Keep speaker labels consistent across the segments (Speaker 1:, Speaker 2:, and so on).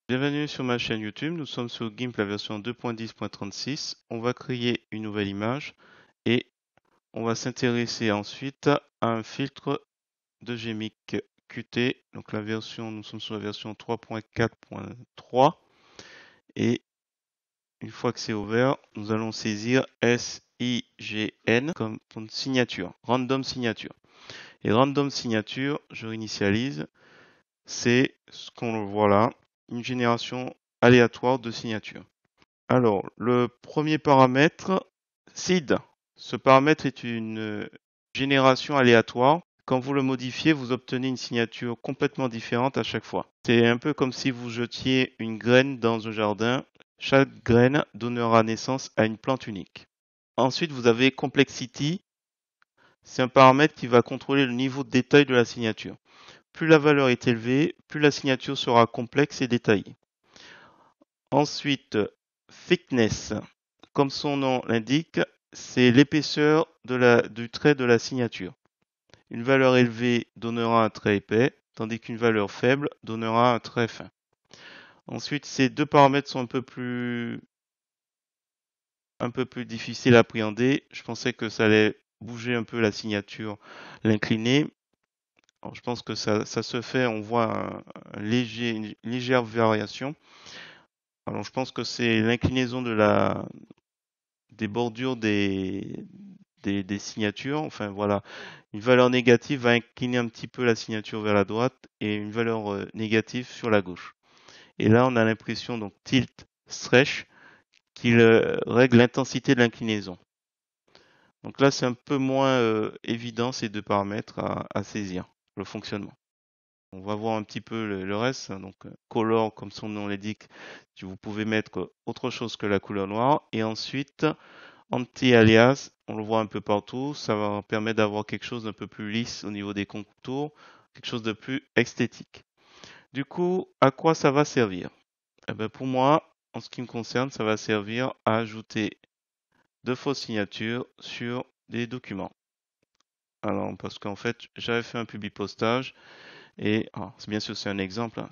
Speaker 1: Bienvenue sur ma chaîne YouTube, nous sommes sur GIMP la version 2.10.36. On va créer une nouvelle image et on va s'intéresser ensuite à un filtre de GMYK Qt. Donc nous sommes sur la version 3.4.3 et une fois que c'est ouvert, nous allons saisir SIGN comme pour signature, random signature. Et random signature, je réinitialise, c'est ce qu'on voit là, une génération aléatoire de signatures. Alors, le premier paramètre, seed. Ce paramètre est une génération aléatoire. Quand vous le modifiez, vous obtenez une signature complètement différente à chaque fois. C'est un peu comme si vous jetiez une graine dans un jardin. Chaque graine donnera naissance à une plante unique. Ensuite, vous avez complexity. C'est un paramètre qui va contrôler le niveau de détail de la signature. Plus la valeur est élevée, plus la signature sera complexe et détaillée. Ensuite, thickness. Comme son nom l'indique, c'est l'épaisseur du trait de la signature. Une valeur élevée donnera un trait épais, tandis qu'une valeur faible donnera un trait fin. Ensuite, ces deux paramètres sont un peu plus difficiles à appréhender. Je pensais que ça allait bouger un peu la signature, l'incliner. Je pense que ça se fait, on voit une légère variation. Alors, je pense que c'est l'inclinaison des bordures des signatures. Enfin, voilà. Une valeur négative va incliner un petit peu la signature vers la droite et une valeur négative sur la gauche. Et là, on a l'impression, donc, tilt stretch, qu'il règle l'intensité de l'inclinaison. Donc là, c'est un peu moins évident ces deux paramètres à saisir, le fonctionnement. On va voir un petit peu le reste. Donc, color, comme son nom l'indique, vous pouvez mettre autre chose que la couleur noire. Et ensuite, anti-alias, on le voit un peu partout. Ça va permettre d'avoir quelque chose d'un peu plus lisse au niveau des contours, quelque chose de plus esthétique. Du coup, à quoi ça va servir? Eh ben, pour moi, en ce qui me concerne, ça va servir à ajouter de fausses signatures sur des documents. Alors, parce qu'en fait, j'avais fait un public postage. Et c'est bien sûr c'est un exemple, hein,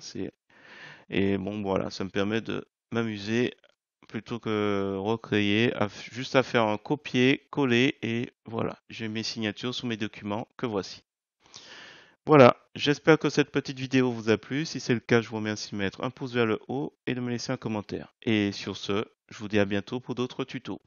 Speaker 1: et bon voilà, ça me permet de m'amuser plutôt que recréer, juste à faire un copier-coller et voilà, j'ai mes signatures sous mes documents que voici. Voilà, j'espère que cette petite vidéo vous a plu. Si c'est le cas, je vous remercie de mettre un pouce vers le haut et de me laisser un commentaire. Et sur ce, je vous dis à bientôt pour d'autres tutos.